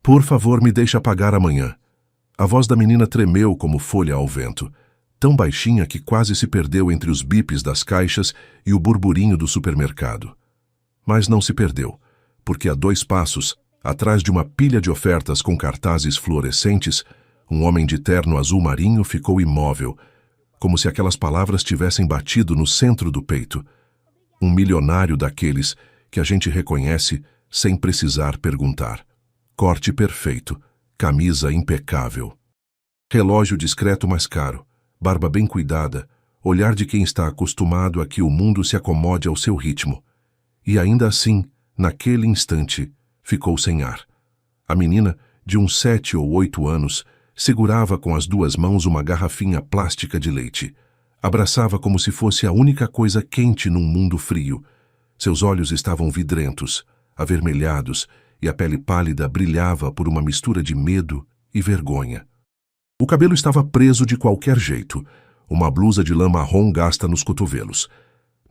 Por favor, me deixe pagar amanhã. A voz da menina tremeu como folha ao vento, tão baixinha que quase se perdeu entre os bipes das caixas e o burburinho do supermercado. Mas não se perdeu, porque a 2 passos, atrás de uma pilha de ofertas com cartazes fluorescentes, um homem de terno azul marinho ficou imóvel, como se aquelas palavras tivessem batido no centro do peito. Um milionário daqueles que a gente reconhece sem precisar perguntar. Corte perfeito, camisa impecável. Relógio discreto mas caro, barba bem cuidada, olhar de quem está acostumado a que o mundo se acomode ao seu ritmo. E ainda assim, naquele instante, ficou sem ar. A menina, de uns 7 ou 8 anos, segurava com as 2 mãos uma garrafinha plástica de leite. Abraçava como se fosse a única coisa quente num mundo frio. Seus olhos estavam vidrentos, avermelhados, e a pele pálida brilhava por uma mistura de medo e vergonha. O cabelo estava preso de qualquer jeito, uma blusa de lã marrom gasta nos cotovelos.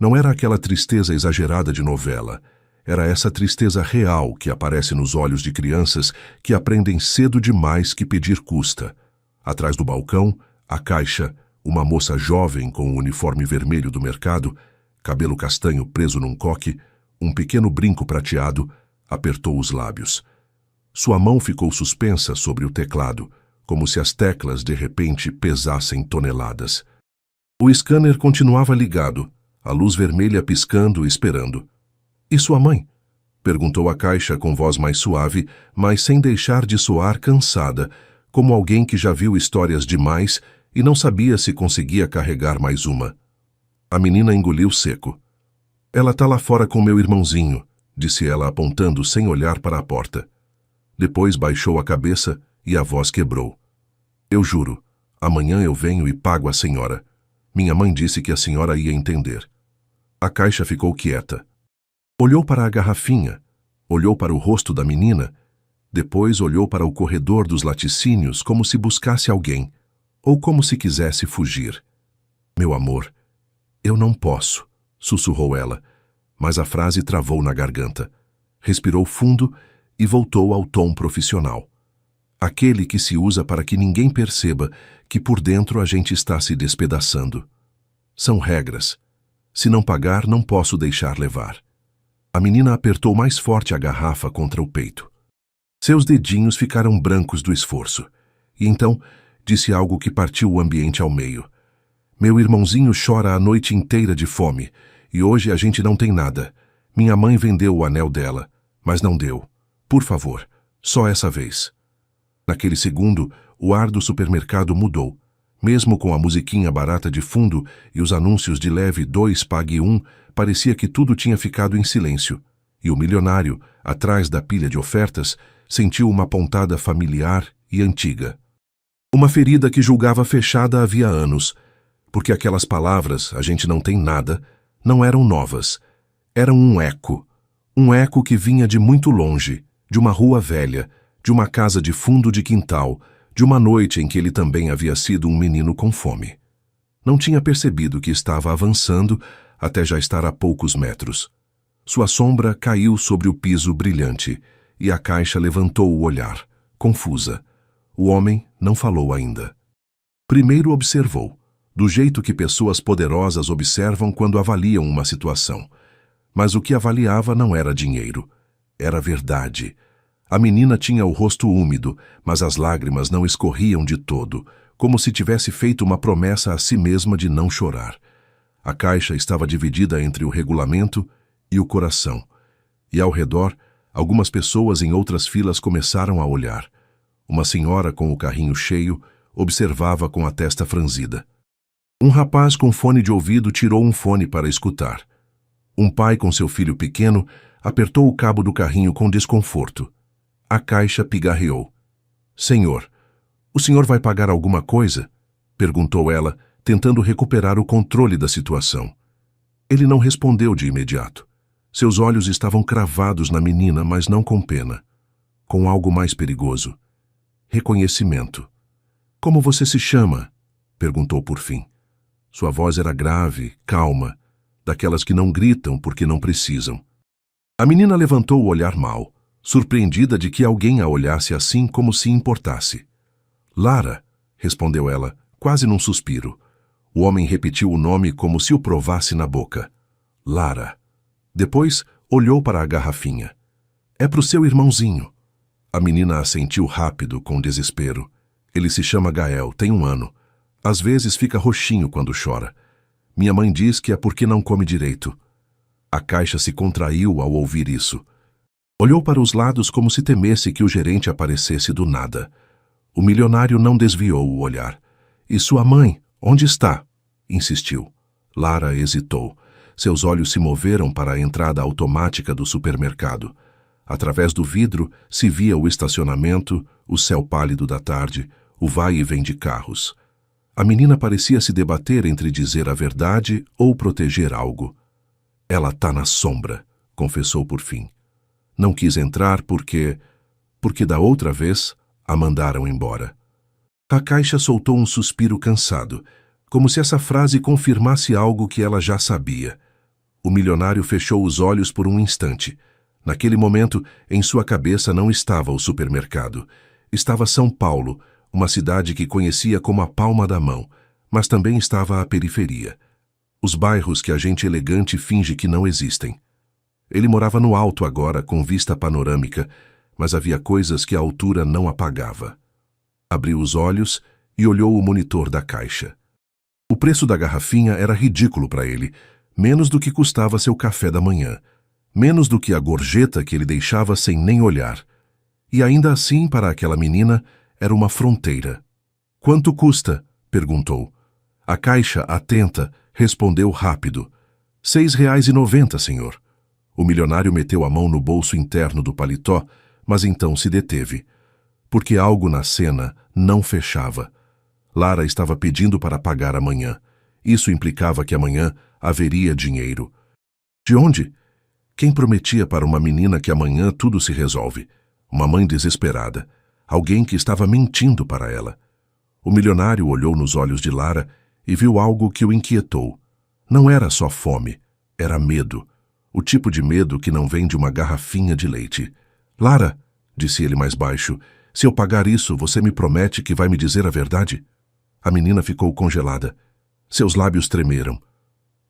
Não era aquela tristeza exagerada de novela, era essa tristeza real que aparece nos olhos de crianças que aprendem cedo demais que pedir custa. Atrás do balcão, a caixa, uma moça jovem com o uniforme vermelho do mercado, cabelo castanho preso num coque, um pequeno brinco prateado, apertou os lábios. Sua mão ficou suspensa sobre o teclado, como se as teclas de repente pesassem toneladas. O scanner continuava ligado, a luz vermelha piscando e esperando. E sua mãe? Perguntou a caixa com voz mais suave, mas sem deixar de soar cansada, como alguém que já viu histórias demais e não sabia se conseguia carregar mais uma. A menina engoliu seco. Ela tá lá fora com meu irmãozinho, disse ela apontando sem olhar para a porta. Depois baixou a cabeça e a voz quebrou. Eu juro, amanhã eu venho e pago a senhora. Minha mãe disse que a senhora ia entender. A caixa ficou quieta. Olhou para a garrafinha, olhou para o rosto da menina, depois olhou para o corredor dos laticínios como se buscasse alguém, ou como se quisesse fugir. Meu amor, eu não posso, sussurrou ela, mas a frase travou na garganta. Respirou fundo e voltou ao tom profissional. Aquele que se usa para que ninguém perceba que por dentro a gente está se despedaçando. São regras. Se não pagar, não posso deixar levar. A menina apertou mais forte a garrafa contra o peito. Seus dedinhos ficaram brancos do esforço. E então disse algo que partiu o ambiente ao meio. Meu irmãozinho chora a noite inteira de fome, e hoje a gente não tem nada. Minha mãe vendeu o anel dela, mas não deu. Por favor, só essa vez. Naquele segundo, o ar do supermercado mudou. Mesmo com a musiquinha barata de fundo e os anúncios de leve 2 pague 1, parecia que tudo tinha ficado em silêncio. E o milionário, atrás da pilha de ofertas, sentiu uma pontada familiar e antiga. Uma ferida que julgava fechada havia anos, porque aquelas palavras, a gente não tem nada, não eram novas. Eram um eco que vinha de muito longe, de uma rua velha, de uma casa de fundo de quintal, de uma noite em que ele também havia sido um menino com fome. Não tinha percebido que estava avançando até já estar a poucos metros. Sua sombra caiu sobre o piso brilhante e a caixa levantou o olhar, confusa. O homem não falou ainda. Primeiro observou, do jeito que pessoas poderosas observam quando avaliam uma situação. Mas o que avaliava não era dinheiro, era verdade. A menina tinha o rosto úmido, mas as lágrimas não escorriam de todo, como se tivesse feito uma promessa a si mesma de não chorar. A caixa estava dividida entre o regulamento e o coração. E ao redor, algumas pessoas em outras filas começaram a olhar. Uma senhora com o carrinho cheio observava com a testa franzida. Um rapaz com fone de ouvido tirou um fone para escutar. Um pai com seu filho pequeno apertou o cabo do carrinho com desconforto. A caixa pigarreou. Senhor, o senhor vai pagar alguma coisa? Perguntou ela, tentando recuperar o controle da situação. Ele não respondeu de imediato. Seus olhos estavam cravados na menina, mas não com pena. Com algo mais perigoso. Reconhecimento. Como você se chama? Perguntou por fim. Sua voz era grave, calma, daquelas que não gritam porque não precisam. A menina levantou o olhar mau. surpreendida de que alguém a olhasse assim como se importasse. Lara, respondeu ela, quase num suspiro. O homem repetiu o nome como se o provasse na boca. Lara. Depois, olhou para a garrafinha. É pro seu irmãozinho. A menina assentiu rápido, com desespero. Ele se chama Gael, tem 1 ano. Às vezes fica roxinho quando chora. Minha mãe diz que é porque não come direito. A caixa se contraiu ao ouvir isso. Olhou para os lados como se temesse que o gerente aparecesse do nada. O milionário não desviou o olhar. E sua mãe, onde está? Insistiu. Lara hesitou. Seus olhos se moveram para a entrada automática do supermercado. Através do vidro se via o estacionamento, o céu pálido da tarde, o vai e vem de carros. A menina parecia se debater entre dizer a verdade ou proteger algo. Ela tá na sombra, confessou por fim. Não quis entrar porque da outra vez a mandaram embora. A caixa soltou um suspiro cansado, como se essa frase confirmasse algo que ela já sabia. O milionário fechou os olhos por um instante. Naquele momento, em sua cabeça não estava o supermercado. Estava São Paulo, uma cidade que conhecia como a palma da mão, mas também estava a periferia. Os bairros que a gente elegante finge que não existem. Ele morava no alto agora, com vista panorâmica, mas havia coisas que a altura não apagava. Abriu os olhos e olhou o monitor da caixa. O preço da garrafinha era ridículo para ele, menos do que custava seu café da manhã, menos do que a gorjeta que ele deixava sem nem olhar. E ainda assim, para aquela menina, era uma fronteira. Quanto custa? Perguntou. A caixa, atenta, respondeu rápido. R$6,90, senhor. O milionário meteu a mão no bolso interno do paletó, mas então se deteve. Porque algo na cena não fechava. Lara estava pedindo para pagar amanhã. Isso implicava que amanhã haveria dinheiro. De onde? Quem prometia para uma menina que amanhã tudo se resolve? Uma mãe desesperada. Alguém que estava mentindo para ela. O milionário olhou nos olhos de Lara e viu algo que o inquietou. Não era só fome, era medo. O tipo de medo que não vem de uma garrafinha de leite. Lara, disse ele mais baixo, se eu pagar isso, você me promete que vai me dizer a verdade? A menina ficou congelada. Seus lábios tremeram.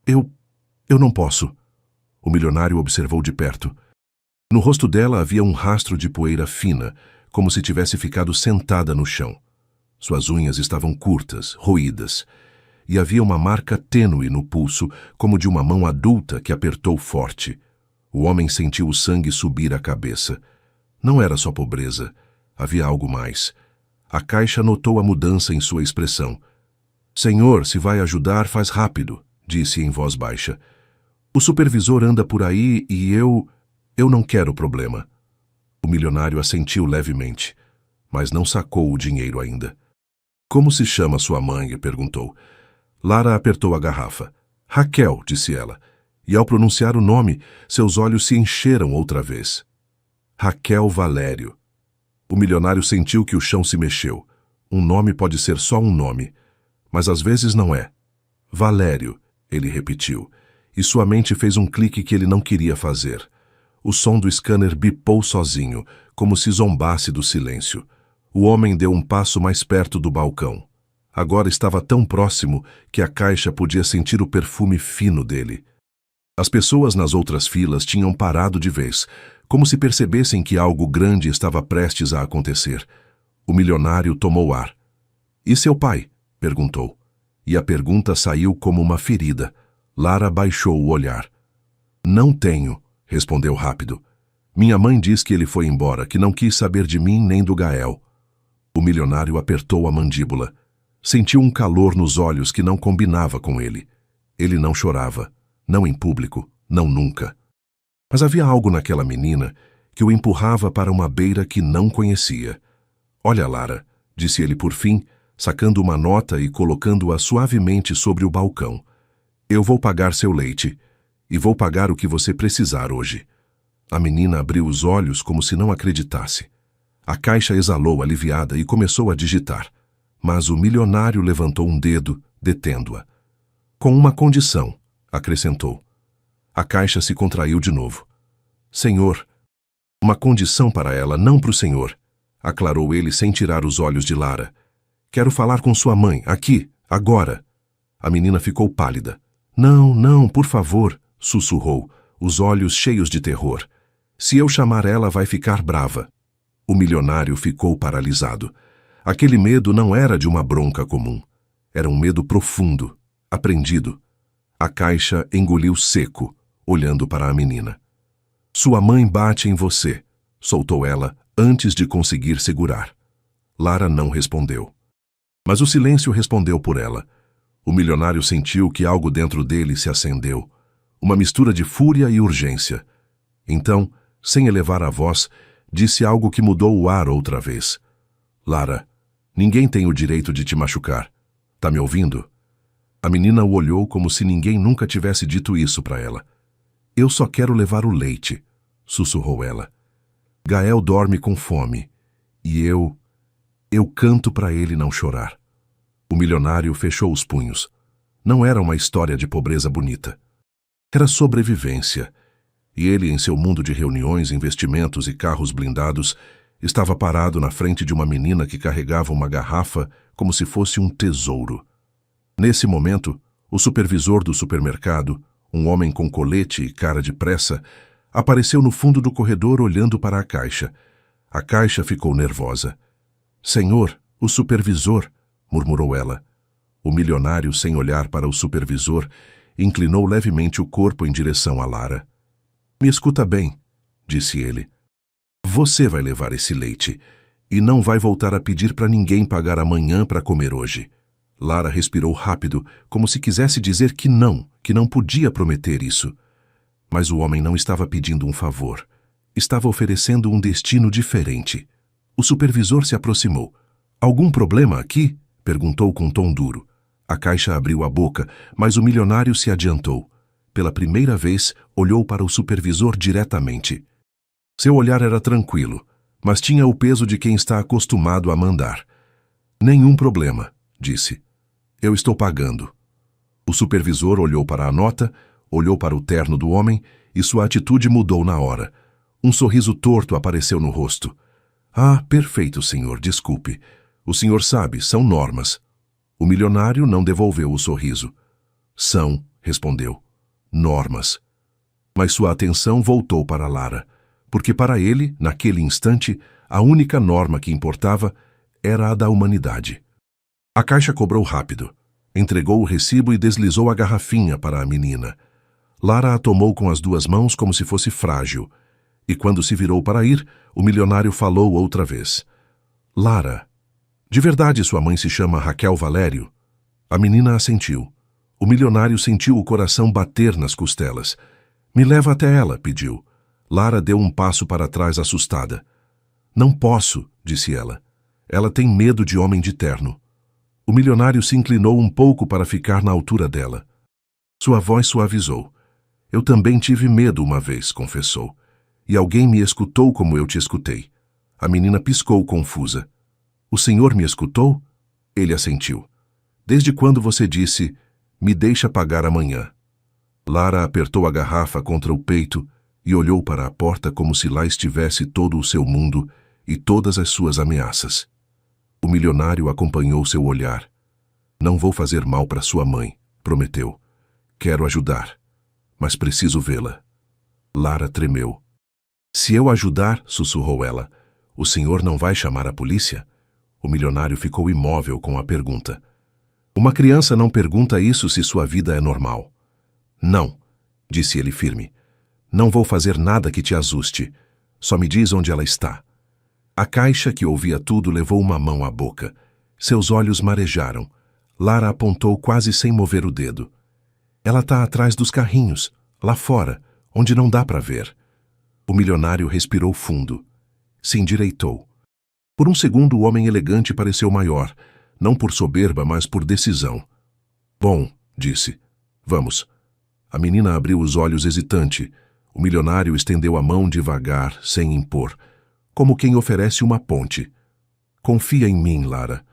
Eu não posso. O milionário observou de perto. No rosto dela havia um rastro de poeira fina, como se tivesse ficado sentada no chão. Suas unhas estavam curtas, roídas, e havia uma marca tênue no pulso, como de uma mão adulta que apertou forte. O homem sentiu o sangue subir à cabeça. Não era só pobreza. Havia algo mais. A caixa notou a mudança em sua expressão. Senhor, se vai ajudar, faz rápido, disse em voz baixa. O supervisor anda por aí e eu não quero problema. O milionário assentiu levemente, mas não sacou o dinheiro ainda. Como se chama sua mãe? Perguntou. Lara apertou a garrafa. Raquel, disse ela, e ao pronunciar o nome, seus olhos se encheram outra vez. Raquel Valério. O milionário sentiu que o chão se mexeu. Um nome pode ser só um nome, mas às vezes não é. Valério, ele repetiu, e sua mente fez um clique que ele não queria fazer. O som do scanner bipou sozinho, como se zombasse do silêncio. O homem deu um passo mais perto do balcão. Agora estava tão próximo que a caixa podia sentir o perfume fino dele. As pessoas nas outras filas tinham parado de vez, como se percebessem que algo grande estava prestes a acontecer. O milionário tomou ar. E seu pai? Perguntou. E a pergunta saiu como uma ferida. Lara baixou o olhar. Não tenho, respondeu rápido. Minha mãe diz que ele foi embora, que não quis saber de mim nem do Gael. O milionário apertou a mandíbula. Sentiu um calor nos olhos que não combinava com ele. Ele não chorava, não em público, não nunca. Mas havia algo naquela menina que o empurrava para uma beira que não conhecia. Olha, Lara, disse ele por fim, sacando uma nota e colocando-a suavemente sobre o balcão. Eu vou pagar seu leite, e vou pagar o que você precisar hoje. A menina abriu os olhos como se não acreditasse. A caixa exalou aliviada e começou a digitar. Mas o milionário levantou um dedo, detendo-a. Com uma condição, acrescentou. A caixa se contraiu de novo. Senhor, Uma condição para ela, não para o senhor, aclarou ele sem tirar os olhos de Lara. Quero falar com sua mãe, aqui, agora. A menina ficou pálida. Não, não, por favor, sussurrou, os olhos cheios de terror. Se eu chamar ela, vai ficar brava. O milionário ficou paralisado. Aquele medo não era de uma bronca comum. Era um medo profundo, aprendido. A caixa engoliu seco, olhando para a menina. Sua mãe bate em você, soltou ela antes de conseguir segurar. Lara não respondeu. Mas o silêncio respondeu por ela. O milionário sentiu que algo dentro dele se acendeu. Uma mistura de fúria e urgência. Então, sem elevar a voz, disse algo que mudou o ar outra vez. Lara, ninguém tem o direito de te machucar. Tá me ouvindo? A menina o olhou como se ninguém nunca tivesse dito isso para ela. Eu só quero levar o leite, sussurrou ela. Gael dorme com fome. E eu canto para ele não chorar. O milionário fechou os punhos. Não era uma história de pobreza bonita. Era sobrevivência. E ele, em seu mundo de reuniões, investimentos e carros blindados, estava parado na frente de uma menina que carregava uma garrafa como se fosse um tesouro. Nesse momento, o supervisor do supermercado, um homem com colete e cara de pressa, apareceu no fundo do corredor olhando para a caixa. A caixa ficou nervosa. Senhor, o supervisor, murmurou ela. O milionário, sem olhar para o supervisor, inclinou levemente o corpo em direção a Lara. Me escuta bem, disse ele. Você vai levar esse leite e não vai voltar a pedir para ninguém pagar amanhã para comer hoje. Lara respirou rápido, como se quisesse dizer que não podia prometer isso. Mas o homem não estava pedindo um favor. Estava oferecendo um destino diferente. O supervisor se aproximou. Algum problema aqui? Perguntou com tom duro. A caixa abriu a boca, mas o milionário se adiantou. Pela primeira vez, olhou para o supervisor diretamente. Seu olhar era tranquilo, mas tinha o peso de quem está acostumado a mandar. Nenhum problema, disse. Eu estou pagando. O supervisor olhou para a nota, olhou para o terno do homem e sua atitude mudou na hora. Um sorriso torto apareceu no rosto. Ah, perfeito, senhor, desculpe. O senhor sabe, são normas. O milionário não devolveu o sorriso. São, respondeu. Normas. Mas sua atenção voltou para Lara, porque para ele, naquele instante, a única norma que importava era a da humanidade. A caixa cobrou rápido. Entregou o recibo e deslizou a garrafinha para a menina. Lara a tomou com as duas mãos como se fosse frágil. E quando se virou para ir, o milionário falou outra vez. Lara, de verdade sua mãe se chama Raquel Valério? A menina assentiu. O milionário sentiu o coração bater nas costelas. Me leva até ela, pediu. Lara deu um passo para trás assustada. Não posso, disse ela. Ela tem medo de homem de terno. O milionário se inclinou um pouco para ficar na altura dela. Sua voz suavizou. Eu também tive medo uma vez, confessou. E alguém me escutou como eu te escutei. A menina piscou confusa. O senhor me escutou? Ele assentiu. Desde quando você disse, me deixa pagar amanhã? Lara apertou a garrafa contra o peito e olhou para a porta como se lá estivesse todo o seu mundo e todas as suas ameaças. O milionário acompanhou seu olhar. Não vou fazer mal para sua mãe, prometeu. Quero ajudar, mas preciso vê-la. Lara tremeu. Se eu ajudar, sussurrou ela, o senhor não vai chamar a polícia? O milionário ficou imóvel com a pergunta. Uma criança não pergunta isso se sua vida é normal. Não, disse ele firme. Não vou fazer nada que te assuste. Só me diz onde ela está. A caixa, que ouvia tudo, levou uma mão à boca. Seus olhos marejaram. Lara apontou quase sem mover o dedo. Ela está atrás dos carrinhos, lá fora, onde não dá para ver. O milionário respirou fundo. Se endireitou. Por um segundo, o homem elegante pareceu maior, não por soberba, mas por decisão. Bom, disse. Vamos. A menina abriu os olhos hesitante. O milionário estendeu a mão devagar, sem impor, como quem oferece uma ponte. Confia em mim, Lara.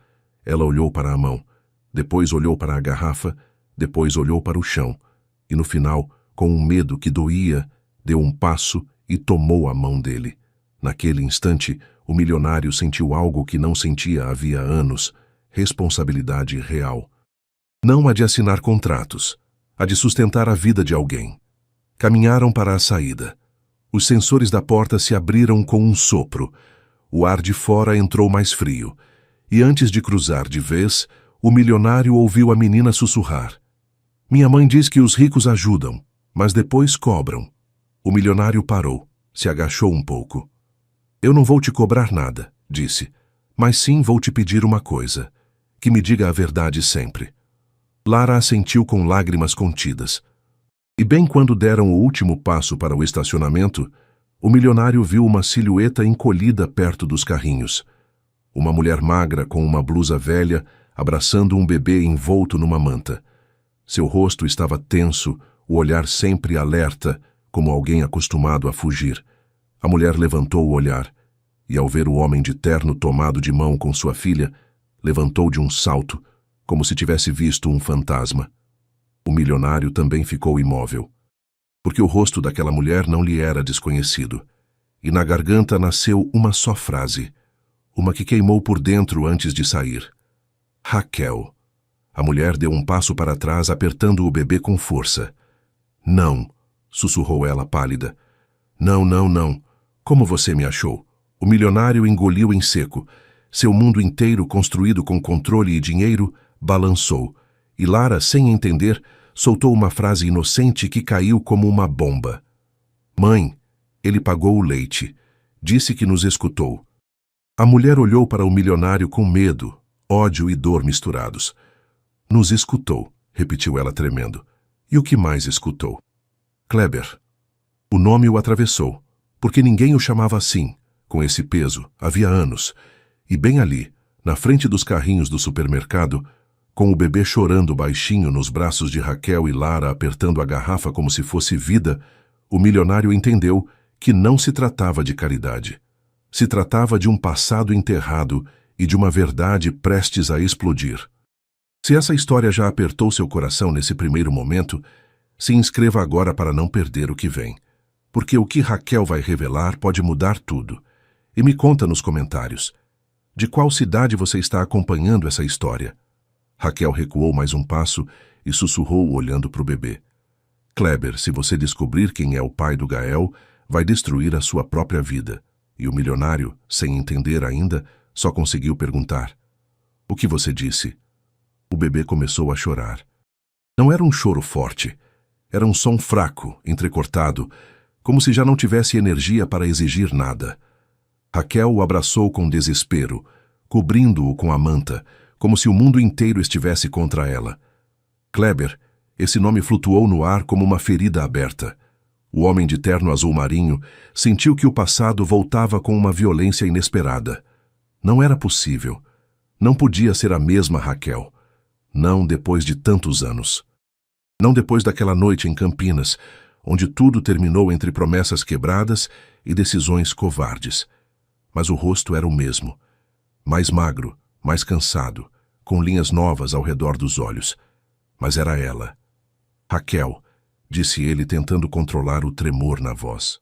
Ela olhou para a mão, depois olhou para a garrafa, depois olhou para o chão, e no final, com um medo que doía, deu um passo e tomou a mão dele. Naquele instante, o milionário sentiu algo que não sentia havia anos: responsabilidade real. Não a de assinar contratos, a de sustentar a vida de alguém. Caminharam para a saída. Os sensores da porta se abriram com um sopro. O ar de fora entrou mais frio. E antes de cruzar de vez, o milionário ouviu a menina sussurrar: "Minha mãe diz que os ricos ajudam, mas depois cobram." O milionário parou, se agachou um pouco. "Eu não vou te cobrar nada", disse, "mas sim vou te pedir uma coisa: que me diga a verdade sempre." Lara assentiu com lágrimas contidas. E bem quando deram o último passo para o estacionamento, o milionário viu uma silhueta encolhida perto dos carrinhos. Uma mulher magra com uma blusa velha, abraçando um bebê envolto numa manta. Seu rosto estava tenso, o olhar sempre alerta, como alguém acostumado a fugir. A mulher levantou o olhar, e ao ver o homem de terno tomado de mão com sua filha, levantou de um salto, como se tivesse visto um fantasma. O milionário também ficou imóvel, porque o rosto daquela mulher não lhe era desconhecido, e na garganta nasceu uma só frase, uma que queimou por dentro antes de sair: Raquel. A mulher deu um passo para trás, apertando o bebê com força. "Não", sussurrou ela pálida. "Não, não, não. Como você me achou?" O milionário engoliu em seco. Seu mundo inteiro, construído com controle e dinheiro, balançou, e Lara, sem entender, soltou uma frase inocente que caiu como uma bomba. "Mãe, ele pagou o leite. Disse que nos escutou." A mulher olhou para o milionário com medo, ódio e dor misturados. "Nos escutou", repetiu ela tremendo. "E o que mais escutou?" "Kleber." O nome o atravessou, porque ninguém o chamava assim, com esse peso, havia anos. E bem ali, na frente dos carrinhos do supermercado, com o bebê chorando baixinho nos braços de Raquel e Lara apertando a garrafa como se fosse vida, o milionário entendeu que não se tratava de caridade. Se tratava de um passado enterrado e de uma verdade prestes a explodir. Se essa história já apertou seu coração nesse primeiro momento, se inscreva agora para não perder o que vem. Porque o que Raquel vai revelar pode mudar tudo. E me conta nos comentários: de qual cidade você está acompanhando essa história? Raquel recuou mais um passo e sussurrou olhando para o bebê: "Kleber, se você descobrir quem é o pai do Gael, vai destruir a sua própria vida." E o milionário, sem entender ainda, só conseguiu perguntar: "O que você disse?" O bebê começou a chorar. Não era um choro forte. Era um som fraco, entrecortado, como se já não tivesse energia para exigir nada. Raquel o abraçou com desespero, cobrindo-o com a manta, como se o mundo inteiro estivesse contra ela. Kleber, esse nome flutuou no ar como uma ferida aberta. O homem de terno azul marinho sentiu que o passado voltava com uma violência inesperada. Não era possível. Não podia ser a mesma Raquel. Não depois de tantos anos. Não depois daquela noite em Campinas, onde tudo terminou entre promessas quebradas e decisões covardes. Mas o rosto era o mesmo. Mais magro, mais cansado, com linhas novas ao redor dos olhos. Mas era ela. "Raquel", disse ele, tentando controlar o tremor na voz.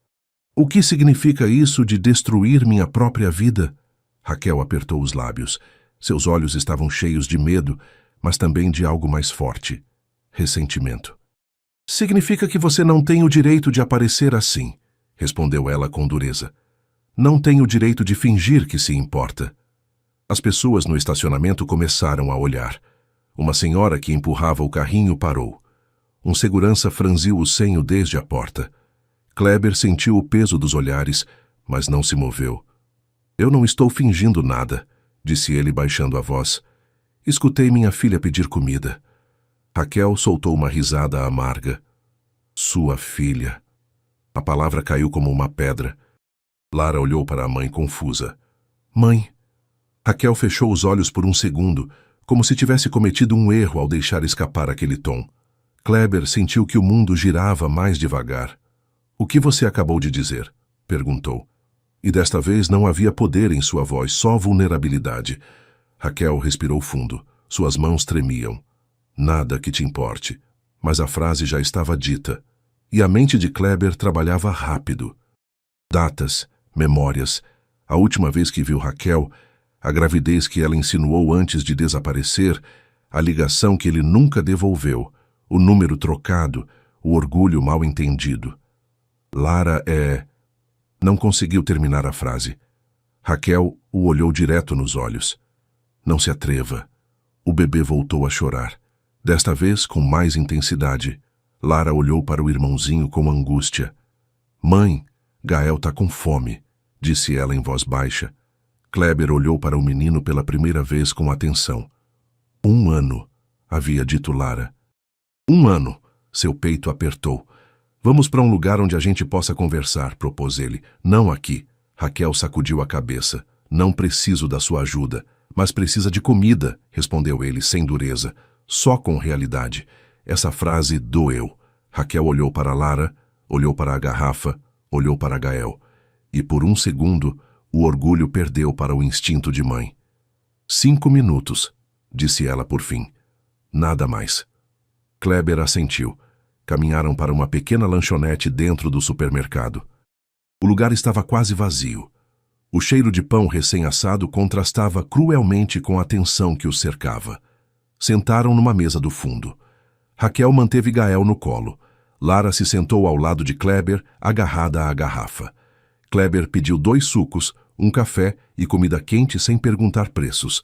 "O que significa isso de destruir minha própria vida?" Raquel apertou os lábios. Seus olhos estavam cheios de medo, mas também de algo mais forte: ressentimento. "Significa que você não tem o direito de aparecer assim", respondeu ela com dureza. "Não tem o direito de fingir que se importa." As pessoas no estacionamento começaram a olhar. Uma senhora que empurrava o carrinho parou. Um segurança franziu o senho desde a porta. Kleber sentiu o peso dos olhares, mas não se moveu. "Eu não estou fingindo nada", disse ele baixando a voz. "Escutei minha filha pedir comida." Raquel soltou uma risada amarga. "Sua filha." A palavra caiu como uma pedra. Lara olhou para a mãe confusa. "Mãe." Raquel fechou os olhos por um segundo, como se tivesse cometido um erro ao deixar escapar aquele tom. Kleber sentiu que o mundo girava mais devagar. "O que você acabou de dizer?" perguntou. E desta vez não havia poder em sua voz, só vulnerabilidade. Raquel respirou fundo. Suas mãos tremiam. "Nada que te importe." Mas a frase já estava dita. E a mente de Kleber trabalhava rápido. Datas, memórias, a última vez que viu Raquel, a gravidez que ela insinuou antes de desaparecer, a ligação que ele nunca devolveu, o número trocado, o orgulho mal entendido. Lara é... Não conseguiu terminar a frase. Raquel o olhou direto nos olhos. Não se atreva. O bebê voltou a chorar. Desta vez, com mais intensidade. Lara olhou para o irmãozinho com angústia. Mãe, Gael tá com fome, disse ela em voz baixa. Kleber olhou para o menino pela primeira vez com atenção. 1 ano, havia dito Lara. 1 ano, seu peito apertou. Vamos para um lugar onde a gente possa conversar, propôs ele. Não aqui. Raquel sacudiu a cabeça. Não preciso da sua ajuda, mas precisa de comida, respondeu ele sem dureza, só com realidade. Essa frase doeu. Raquel olhou para Lara, olhou para a garrafa, olhou para Gael. E por 1 segundo, o orgulho perdeu para o instinto de mãe. 5 minutos, disse ela por fim. Nada mais. Kleber assentiu. Caminharam para uma pequena lanchonete dentro do supermercado. O lugar estava quase vazio. O cheiro de pão recém-assado contrastava cruelmente com a tensão que os cercava. Sentaram numa mesa do fundo. Raquel manteve Gael no colo. Lara se sentou ao lado de Kleber, agarrada à garrafa. Kleber pediu 2 sucos, um café e comida quente sem perguntar preços.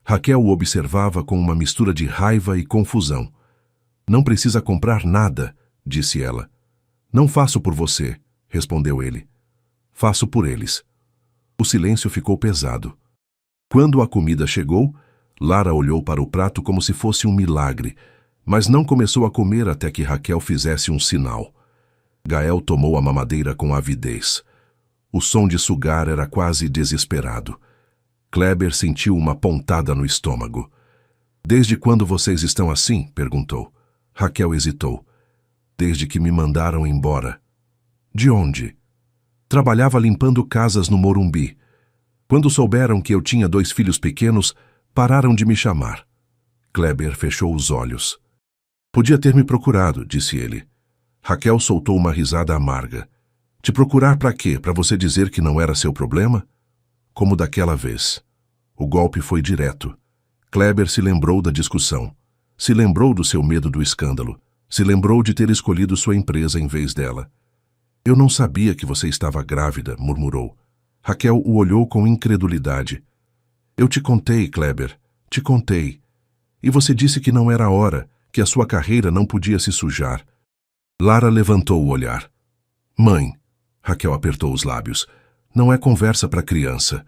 Raquel o observava com uma mistura de raiva e confusão. Não precisa comprar nada, disse ela. Não faço por você, respondeu ele. Faço por eles. O silêncio ficou pesado. Quando a comida chegou, Lara olhou para o prato como se fosse um milagre, mas não começou a comer até que Raquel fizesse um sinal. Gael tomou a mamadeira com avidez. O som de sugar era quase desesperado. Kleber sentiu uma pontada no estômago. Desde quando vocês estão assim? Perguntou. Raquel hesitou. Desde que me mandaram embora. De onde? Trabalhava limpando casas no Morumbi. Quando souberam que eu tinha 2 filhos pequenos, pararam de me chamar. Kleber fechou os olhos. Podia ter me procurado, disse ele. Raquel soltou uma risada amarga. Te procurar para quê? Para você dizer que não era seu problema? Como daquela vez. O golpe foi direto. Kleber se lembrou da discussão. Se lembrou do seu medo do escândalo. Se lembrou de ter escolhido sua empresa em vez dela. Eu não sabia que você estava grávida, murmurou. Raquel o olhou com incredulidade. Eu te contei, Kleber. Te contei. E você disse que não era a hora, que a sua carreira não podia se sujar. Lara levantou o olhar. Mãe, Raquel apertou os lábios. Não é conversa para criança.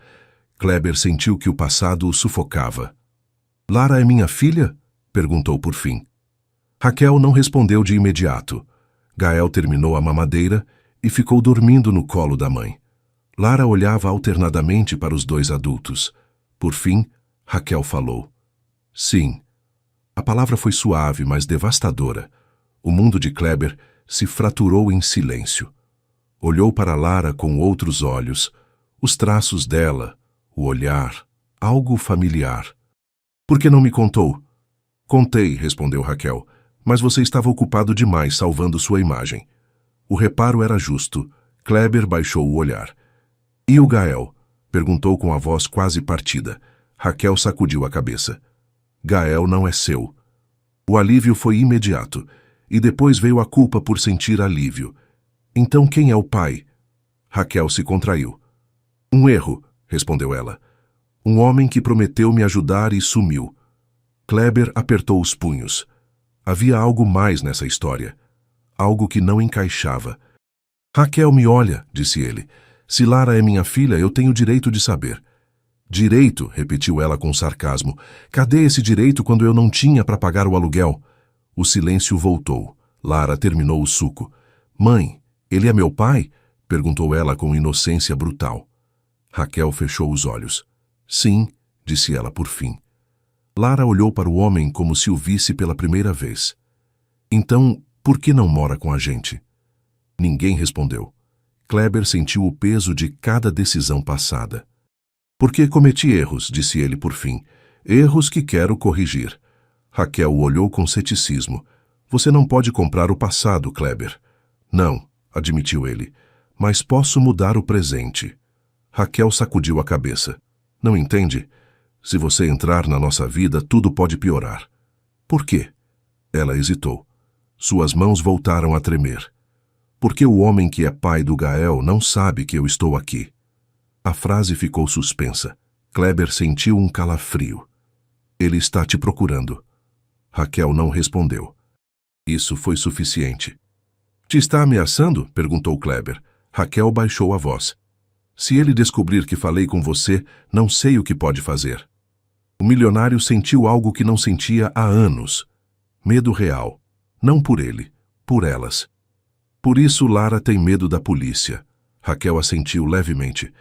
Kleber sentiu que o passado o sufocava. Lara é minha filha? Perguntou por fim. Raquel não respondeu de imediato. Gael terminou a mamadeira e ficou dormindo no colo da mãe. Lara olhava alternadamente para os 2 adultos. Por fim, Raquel falou. Sim. A palavra foi suave, mas devastadora. O mundo de Kleber se fraturou em silêncio. Olhou para Lara com outros olhos, os traços dela, o olhar, algo familiar. Por que não me contou? Contei, respondeu Raquel, mas você estava ocupado demais salvando sua imagem. O reparo era justo. Kleber baixou o olhar. E o Gael? Perguntou com a voz quase partida. Raquel sacudiu a cabeça. Gael não é seu. O alívio foi imediato, e depois veio a culpa por sentir alívio. Então quem é o pai? Raquel se contraiu. Um erro, respondeu ela. Um homem que prometeu me ajudar e sumiu. Kleber apertou os punhos. Havia algo mais nessa história. Algo que não encaixava. Raquel me olha, disse ele. Se Lara é minha filha, eu tenho direito de saber. Direito, repetiu ela com sarcasmo. Cadê esse direito quando eu não tinha para pagar o aluguel? O silêncio voltou. Lara terminou o suco. Mãe, ele é meu pai? Perguntou ela com inocência brutal. Raquel fechou os olhos. Sim, disse ela por fim. Lara olhou para o homem como se o visse pela primeira vez. Então, por que não mora com a gente? Ninguém respondeu. Kleber sentiu o peso de cada decisão passada. Porque cometi erros, disse ele por fim. Erros que quero corrigir. Raquel o olhou com ceticismo. Você não pode comprar o passado, Kleber. Não, admitiu ele. mas posso mudar o presente. Raquel sacudiu a cabeça. Não entende? Se você entrar na nossa vida, tudo pode piorar. Por quê? Ela hesitou. Suas mãos voltaram a tremer. Porque o homem que é pai do Gael não sabe que eu estou aqui. A frase ficou suspensa. Kleber sentiu um calafrio. Ele está te procurando. Raquel não respondeu. Isso foi suficiente. Te está ameaçando? Perguntou Kleber. Raquel baixou a voz. Se ele descobrir que falei com você, não sei o que pode fazer. O milionário sentiu algo que não sentia há anos. Medo real. Não por ele, por elas. Por isso Lara tem medo da polícia. Raquel assentiu levemente.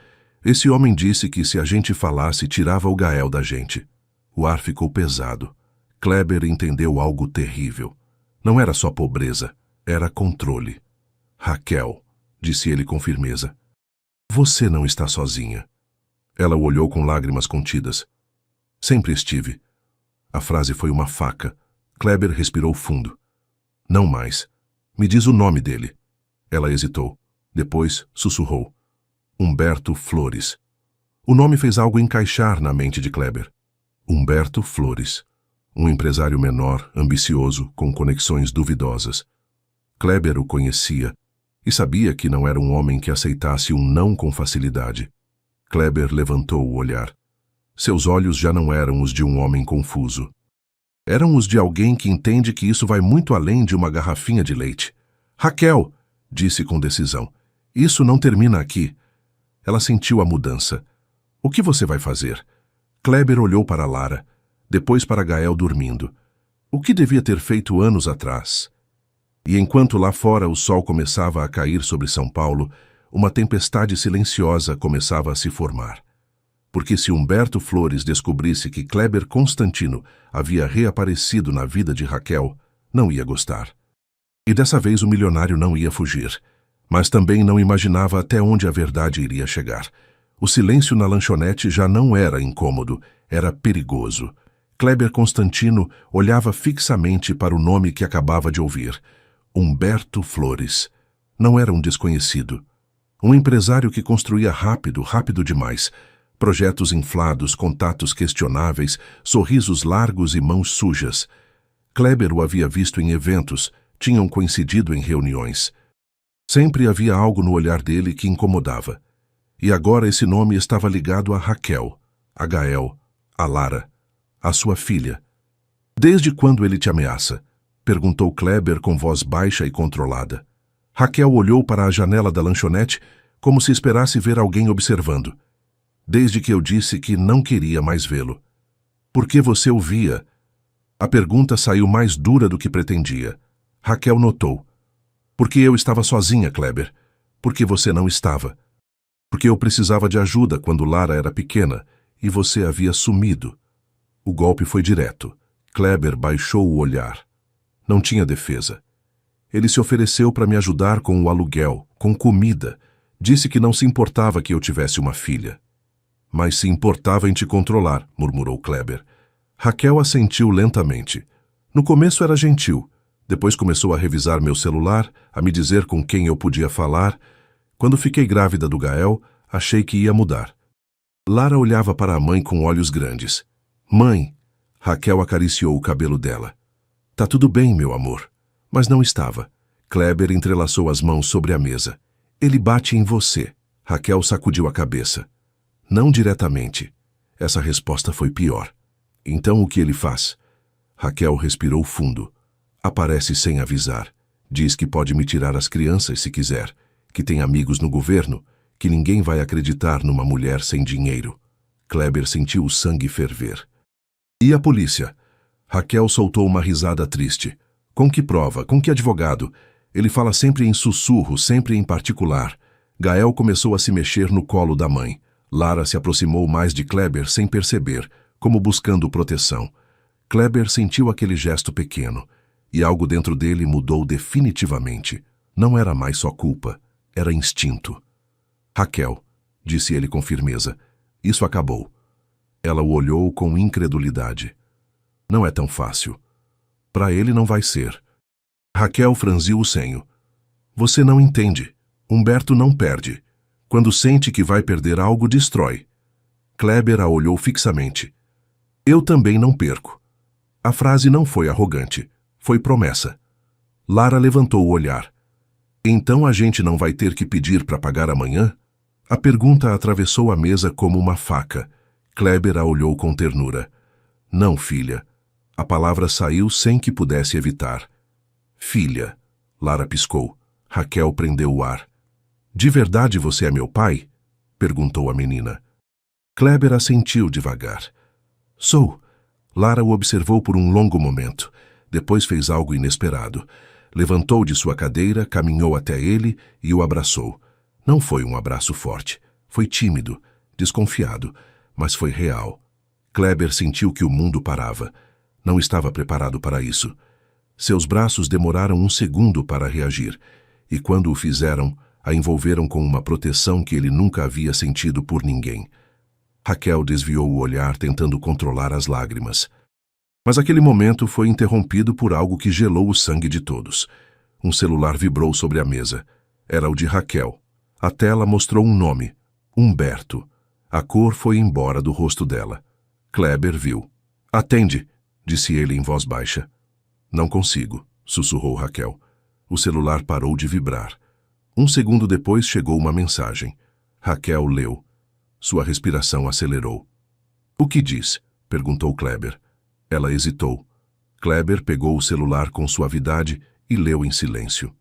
Esse homem disse que se a gente falasse, tirava o Gael da gente. O ar ficou pesado. Kleber entendeu algo terrível. Não era só pobreza, era controle. Raquel, disse ele com firmeza. Você não está sozinha. Ela o olhou com lágrimas contidas. Sempre estive. A frase foi uma faca. Kleber respirou fundo. Não mais. Me diz o nome dele. Ela hesitou. Depois sussurrou. Humberto Flores. O nome fez algo encaixar na mente de Kleber. Humberto Flores. Um empresário menor, ambicioso, com conexões duvidosas. Kleber o conhecia e sabia que não era um homem que aceitasse um não com facilidade. Kleber levantou o olhar. Seus olhos já não eram os de um homem confuso. Eram os de alguém que entende que isso vai muito além de uma garrafinha de leite. Raquel, disse com decisão, isso não termina aqui. Ela sentiu a mudança. O que você vai fazer? Kleber olhou para Lara, depois para Gael dormindo. O que devia ter feito anos atrás? E enquanto lá fora o sol começava a cair sobre São Paulo, uma tempestade silenciosa começava a se formar. Porque se Humberto Flores descobrisse que Kleber Constantino havia reaparecido na vida de Raquel, não ia gostar. E dessa vez o milionário não ia fugir, mas também não imaginava até onde a verdade iria chegar. O silêncio na lanchonete já não era incômodo, era perigoso. Kleber Constantino olhava fixamente para o nome que acabava de ouvir. Humberto Flores. Não era um desconhecido. Um empresário que construía rápido, rápido demais. Projetos inflados, contatos questionáveis, sorrisos largos e mãos sujas. Kleber o havia visto em eventos, tinham coincidido em reuniões. Sempre havia algo no olhar dele que incomodava. E agora esse nome estava ligado a Raquel, a Gael, a Lara, a sua filha. Desde quando ele te ameaça? Perguntou Kleber com voz baixa e controlada. Raquel olhou para a janela da lanchonete como se esperasse ver alguém observando. Desde que eu disse que não queria mais vê-lo. Por que você o via? A pergunta saiu mais dura do que pretendia. Raquel notou. Porque eu estava sozinha, Kleber. Porque você não estava. Porque eu precisava de ajuda quando Lara era pequena e você havia sumido. O golpe foi direto. Kleber baixou o olhar. Não tinha defesa. Ele se ofereceu para me ajudar com o aluguel, com comida. Disse que não se importava que eu tivesse uma filha. Mas se importava em te controlar, murmurou Kleber. Raquel assentiu lentamente. No começo era gentil. Depois começou a revisar meu celular, a me dizer com quem eu podia falar. Quando fiquei grávida do Gael, achei que ia mudar. Lara olhava para a mãe com olhos grandes. Mãe! Raquel acariciou o cabelo dela. Tá tudo bem, meu amor. Mas não estava. Kleber entrelaçou as mãos sobre a mesa. Ele bate em você. Raquel sacudiu a cabeça. Não diretamente. Essa resposta foi pior. Então o que ele faz? Raquel respirou fundo. Aparece sem avisar. Diz que pode me tirar as crianças se quiser, que tem amigos no governo, que ninguém vai acreditar numa mulher sem dinheiro. Kleber sentiu o sangue ferver. E a polícia? Raquel soltou uma risada triste. Com que prova? Com que advogado? Ele fala sempre em sussurro, sempre em particular. Gael começou a se mexer no colo da mãe. Lara se aproximou mais de Kleber sem perceber, como buscando proteção. Kleber sentiu aquele gesto pequeno, e algo dentro dele mudou definitivamente. Não era mais só culpa, era instinto. Raquel, disse ele com firmeza, isso acabou. Ela o olhou com incredulidade. Não é tão fácil. Para ele não vai ser. Raquel franziu o senho. Você não entende. Humberto não perde. Quando sente que vai perder algo, destrói. Kleber a olhou fixamente. Eu também não perco. A frase não foi arrogante. Foi promessa. Lara levantou o olhar. Então a gente não vai ter que pedir para pagar amanhã? A pergunta atravessou a mesa como uma faca. Kleber a olhou com ternura. Não, filha. A palavra saiu sem que pudesse evitar. Filha. Lara piscou. Raquel prendeu o ar. De verdade você é meu pai? Perguntou a menina. Kleber assentiu devagar. Sou. Lara o observou por um longo momento. Depois fez algo inesperado. Levantou de sua cadeira, caminhou até ele e o abraçou. Não foi um abraço forte. Foi tímido, desconfiado, mas foi real. Kleber sentiu que o mundo parava. Não estava preparado para isso. Seus braços demoraram um segundo para reagir, e quando o fizeram, a envolveram com uma proteção que ele nunca havia sentido por ninguém. Raquel desviou o olhar tentando controlar as lágrimas. Mas aquele momento foi interrompido por algo que gelou o sangue de todos. Um celular vibrou sobre a mesa. Era o de Raquel. A tela mostrou um nome. Humberto. A cor foi embora do rosto dela. Kleber viu. Atende, disse ele em voz baixa. Não consigo, sussurrou Raquel. O celular parou de vibrar. Um segundo depois chegou uma mensagem. Raquel leu. Sua respiração acelerou. O que diz? Perguntou Kleber. Ela hesitou. Kleber pegou o celular com suavidade e leu em silêncio.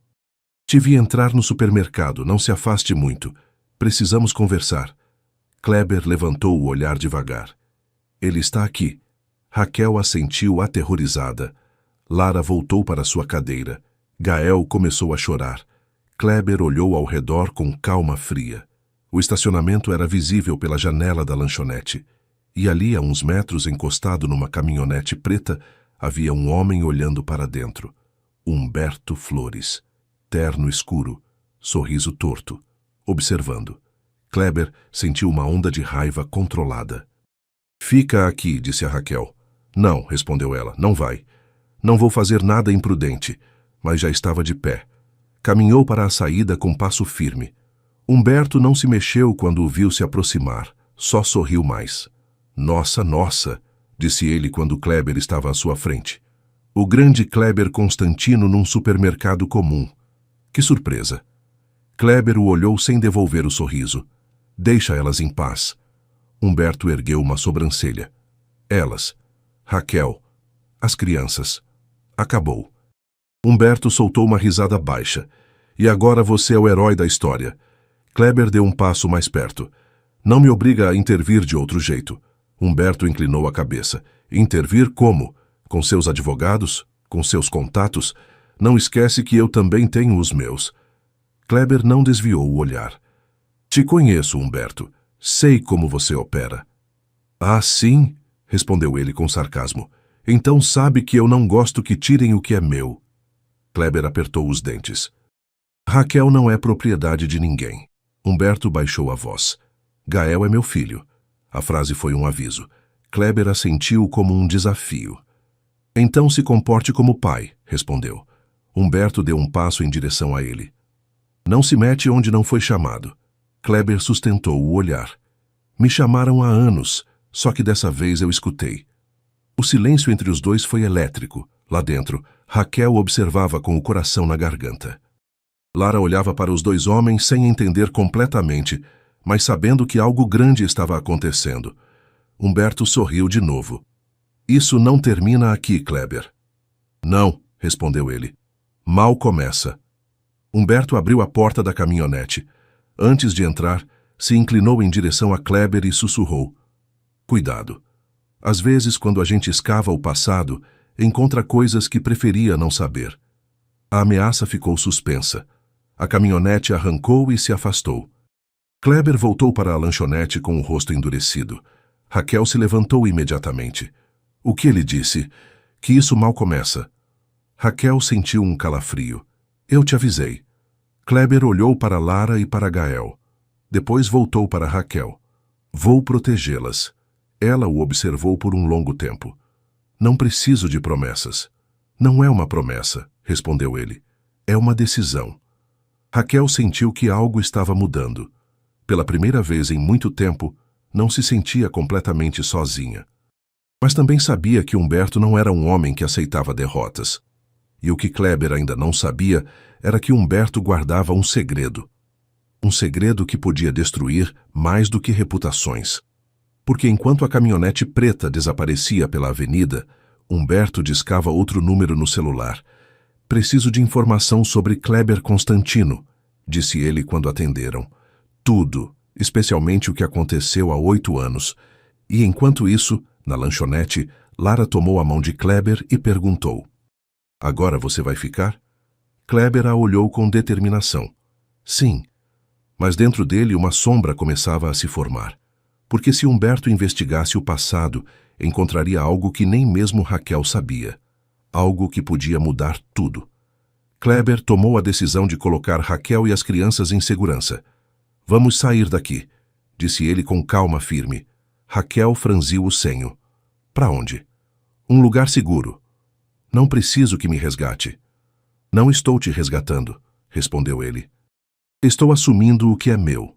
Te vi entrar no supermercado, não se afaste muito. Precisamos conversar. Kleber levantou o olhar devagar. Ele está aqui. Raquel assentiu aterrorizada. Lara voltou para sua cadeira. Gael começou a chorar. Kleber olhou ao redor com calma fria. O estacionamento era visível pela janela da lanchonete. E ali, a uns metros, encostado numa caminhonete preta, havia um homem olhando para dentro. Humberto Flores. Terno escuro, sorriso torto, observando. Kleber sentiu uma onda de raiva controlada. Fica aqui, disse a Raquel. Não, respondeu ela, não vai. Não vou fazer nada imprudente, mas já estava de pé. Caminhou para a saída com passo firme. Humberto não se mexeu quando o viu se aproximar, só sorriu mais. Nossa, nossa, disse ele quando Kleber estava à sua frente. O grande Kleber Constantino num supermercado comum. Que surpresa. Kleber o olhou sem devolver o sorriso. Deixa elas em paz. Humberto ergueu uma sobrancelha. Elas. Raquel. As crianças. Acabou. Humberto soltou uma risada baixa. E agora você é o herói da história. Kleber deu um passo mais perto. Não me obriga a intervir de outro jeito. Humberto inclinou a cabeça. Intervir como? Com seus advogados? Com seus contatos? Não esquece que eu também tenho os meus. Kleber não desviou o olhar. Te conheço, Humberto. Sei como você opera. Ah, sim? Respondeu ele com sarcasmo. Então sabe que eu não gosto que tirem o que é meu. Kleber apertou os dentes. Raquel não é propriedade de ninguém. Humberto baixou a voz. Gael é meu filho. A frase foi um aviso. Kleber assentiu como um desafio. Então se comporte como pai, respondeu. Humberto deu um passo em direção a ele. Não se mete onde não foi chamado. Kleber sustentou o olhar. Me chamaram há anos, só que dessa vez eu escutei. O silêncio entre os dois foi elétrico. Lá dentro, Raquel observava com o coração na garganta. Lara olhava para os dois homens sem entender completamente, mas sabendo que algo grande estava acontecendo. Humberto sorriu de novo. Isso não termina aqui, Kleber. Não, respondeu ele. Mal começa. Humberto abriu a porta da caminhonete. Antes de entrar, se inclinou em direção a Kleber e sussurrou. Cuidado. Às vezes, quando a gente escava o passado, encontra coisas que preferia não saber. A ameaça ficou suspensa. A caminhonete arrancou e se afastou. Kleber voltou para a lanchonete com o rosto endurecido. Raquel se levantou imediatamente. O que ele disse? Que isso mal começa. Raquel sentiu um calafrio. Eu te avisei. Kleber olhou para Lara e para Gael. Depois voltou para Raquel. Vou protegê-las. Ela o observou por um longo tempo. Não preciso de promessas. Não é uma promessa, respondeu ele. É uma decisão. Raquel sentiu que algo estava mudando. Pela primeira vez em muito tempo, não se sentia completamente sozinha. Mas também sabia que Humberto não era um homem que aceitava derrotas. E o que Kleber ainda não sabia era que Humberto guardava um segredo. Um segredo que podia destruir mais do que reputações. Porque enquanto a caminhonete preta desaparecia pela avenida, Humberto discava outro número no celular. "Preciso de informação sobre Kleber Constantino", disse ele quando atenderam. Tudo, especialmente o que aconteceu há 8 anos. E enquanto isso, na lanchonete, Lara tomou a mão de Kleber e perguntou: "Agora você vai ficar?" Kleber a olhou com determinação. Sim, mas dentro dele uma sombra começava a se formar. Porque se Humberto investigasse o passado, encontraria algo que nem mesmo Raquel sabia. Algo que podia mudar tudo. Kleber tomou a decisão de colocar Raquel e as crianças em segurança. "Vamos sair daqui", disse ele com calma firme. Raquel franziu o senho. "Para onde?" "Um lugar seguro." "Não preciso que me resgate." "Não estou te resgatando", respondeu ele. "Estou assumindo o que é meu."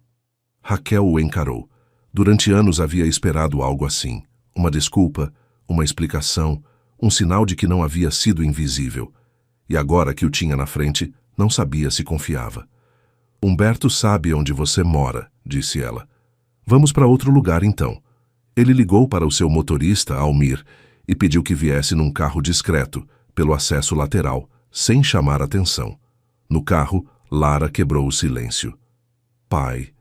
Raquel o encarou. Durante anos havia esperado algo assim. Uma desculpa, uma explicação, um sinal de que não havia sido invisível. E agora que o tinha na frente, não sabia se confiava. "Humberto sabe onde você mora", disse ela. "Vamos para outro lugar então." Ele ligou para o seu motorista, Almir, e pediu que viesse num carro discreto, pelo acesso lateral, sem chamar atenção. No carro, Lara quebrou o silêncio. "Pai."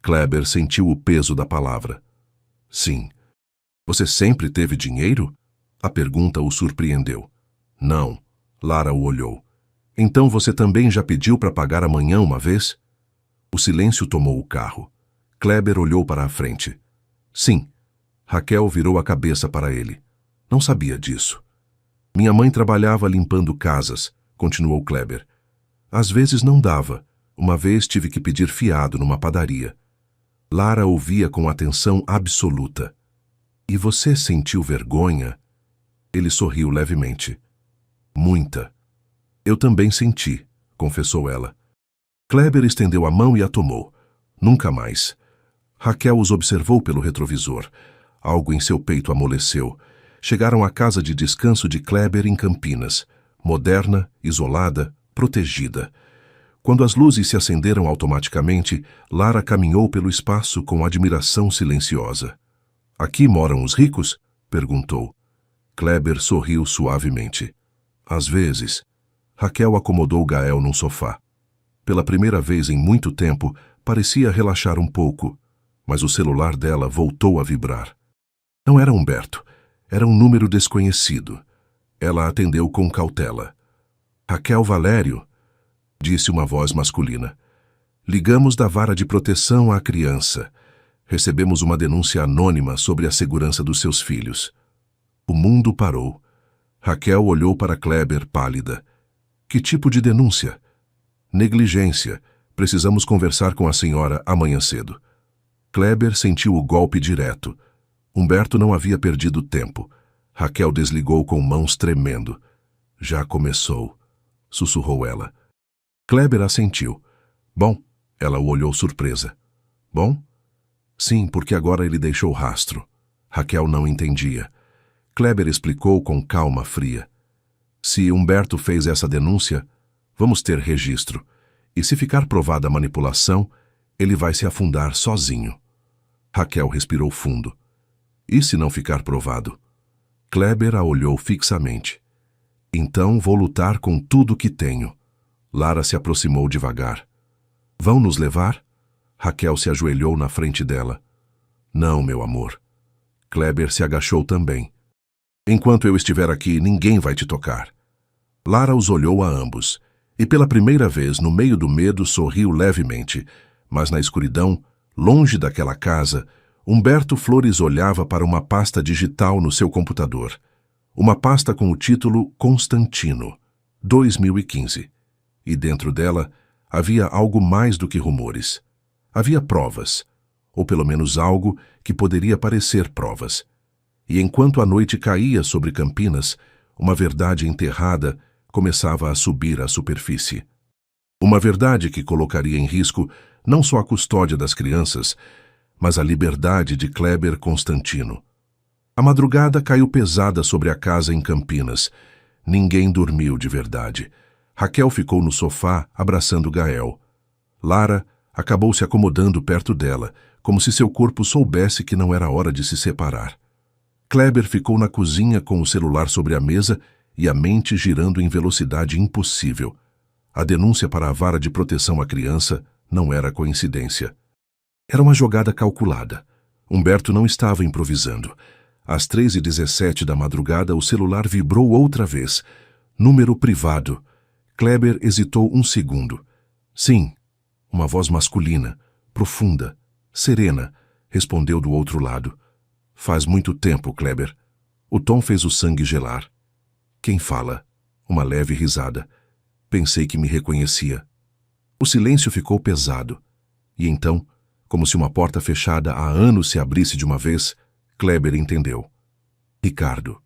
Kleber sentiu o peso da palavra. "Sim." "Você sempre teve dinheiro?" A pergunta o surpreendeu. "Não." Lara o olhou. "Então você também já pediu para pagar amanhã uma vez?" O silêncio tomou o carro. Kleber olhou para a frente. "Sim." Raquel virou a cabeça para ele. "Não sabia disso." "Minha mãe trabalhava limpando casas", continuou Kleber. "Às vezes não dava. Uma vez tive que pedir fiado numa padaria." Lara ouvia com atenção absoluta. "E você sentiu vergonha?" Ele sorriu levemente. "Muita." "Eu também senti", confessou ela. Kleber estendeu a mão e a tomou. Nunca mais. Raquel os observou pelo retrovisor. Algo em seu peito amoleceu. Chegaram à casa de descanso de Kleber em Campinas. Moderna, isolada, protegida. Quando as luzes se acenderam automaticamente, Lara caminhou pelo espaço com admiração silenciosa. "Aqui moram os ricos?" perguntou. Kleber sorriu suavemente. "Às vezes." Raquel acomodou Gael num sofá. Pela primeira vez em muito tempo, parecia relaxar um pouco, mas o celular dela voltou a vibrar. Não era Humberto, era um número desconhecido. Ela atendeu com cautela. "Raquel Valério?" disse uma voz masculina. "Ligamos da vara de proteção à criança. Recebemos uma denúncia anônima sobre a segurança dos seus filhos." O mundo parou. Raquel olhou para Kleber, pálida. "Que tipo de denúncia?" "Negligência. Precisamos conversar com a senhora amanhã cedo." Kleber sentiu o golpe direto. Humberto não havia perdido tempo. Raquel desligou com mãos tremendo. "Já começou", sussurrou ela. Kleber assentiu. "Bom." Ela o olhou surpresa. "Bom?" "Sim, porque agora ele deixou rastro." Raquel não entendia. Kleber explicou com calma fria. "Se Humberto fez essa denúncia, vamos ter registro. E se ficar provada a manipulação, ele vai se afundar sozinho." Raquel respirou fundo. "E se não ficar provado?" Kleber a olhou fixamente. "Então vou lutar com tudo que tenho." Lara se aproximou devagar. "Vão nos levar?" Raquel se ajoelhou na frente dela. "Não, meu amor." Kleber se agachou também. "Enquanto eu estiver aqui, ninguém vai te tocar." Lara os olhou a ambos, e pela primeira vez, no meio do medo, sorriu levemente, mas na escuridão, longe daquela casa, Humberto Flores olhava para uma pasta digital no seu computador. Uma pasta com o título Constantino, 2015. E dentro dela havia algo mais do que rumores. Havia provas, ou pelo menos algo que poderia parecer provas. E enquanto a noite caía sobre Campinas, uma verdade enterrada começava a subir à superfície. Uma verdade que colocaria em risco não só a custódia das crianças, mas a liberdade de Kleber Constantino. A madrugada caiu pesada sobre a casa em Campinas. Ninguém dormiu de verdade. Raquel ficou no sofá, abraçando Gael. Lara acabou se acomodando perto dela, como se seu corpo soubesse que não era hora de se separar. Kleber ficou na cozinha com o celular sobre a mesa e a mente girando em velocidade impossível. A denúncia para a vara de proteção à criança não era coincidência. Era uma jogada calculada. Humberto não estava improvisando. Às 3h17 da madrugada, o celular vibrou outra vez. Número privado. Kleber hesitou um segundo. Sim, uma voz masculina, profunda, serena, respondeu do outro lado. Faz muito tempo, Kleber. O tom fez o sangue gelar. Quem fala? Uma leve risada. Pensei que me reconhecia. O silêncio ficou pesado. E então, como se uma porta fechada há anos se abrisse de uma vez, Kleber entendeu. Ricardo.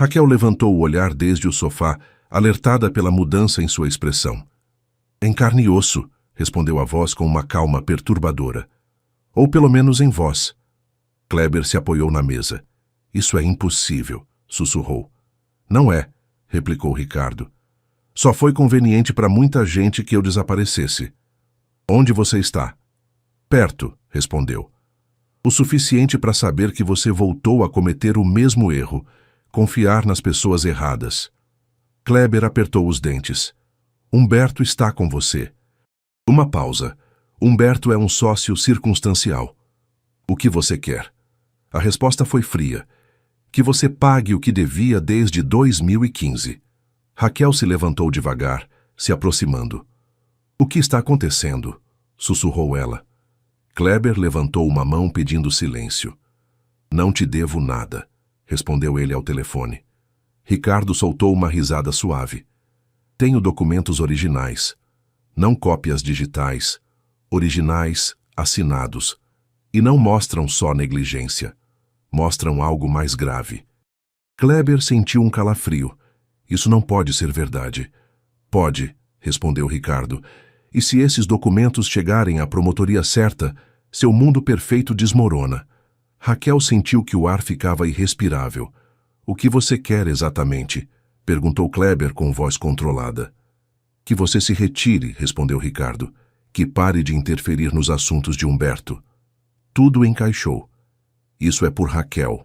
Raquel levantou o olhar desde o sofá, alertada pela mudança em sua expressão. Em carne e osso, respondeu a voz com uma calma perturbadora. Ou pelo menos em voz. Kleber se apoiou na mesa. Isso é impossível, sussurrou. Não é, replicou Ricardo. Só foi conveniente para muita gente que eu desaparecesse. Onde você está? Perto, respondeu. O suficiente para saber que você voltou a cometer o mesmo erro, confiar nas pessoas erradas. Kleber apertou os dentes. Humberto está com você. Uma pausa. Humberto é um sócio circunstancial. O que você quer? A resposta foi fria. Que você pague o que devia desde 2015. Raquel se levantou devagar, se aproximando. O que está acontecendo? Sussurrou ela. Kleber levantou uma mão pedindo silêncio. Não te devo nada, respondeu ele ao telefone. Ricardo soltou uma risada suave. Tenho documentos originais. Não cópias digitais. Originais, assinados. E não mostram só negligência. Mostram algo mais grave. Kleber sentiu um calafrio. Isso não pode ser verdade. Pode, respondeu Ricardo. E se esses documentos chegarem à promotoria certa, seu mundo perfeito desmorona. Raquel sentiu que o ar ficava irrespirável. O que você quer exatamente? Perguntou Kleber com voz controlada. Que você se retire, respondeu Ricardo. Que pare de interferir nos assuntos de Humberto. Tudo encaixou. Isso é por Raquel.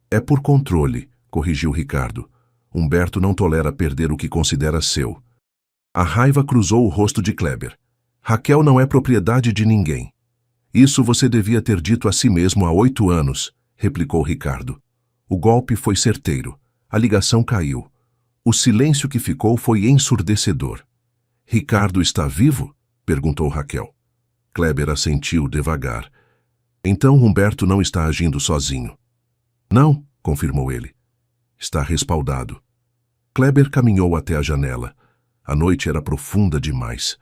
É por controle, corrigiu Ricardo. Humberto não tolera perder o que considera seu. A raiva cruzou o rosto de Kleber. Raquel não é propriedade de ninguém. Isso você devia ter dito a si mesmo há 8 anos, replicou Ricardo. O golpe foi certeiro. A ligação caiu. O silêncio que ficou foi ensurdecedor. Ricardo está vivo? Perguntou Raquel. Kleber assentiu devagar. Então Humberto não está agindo sozinho. Não, confirmou ele. Está respaldado. Kleber caminhou até a janela. A noite era profunda demais.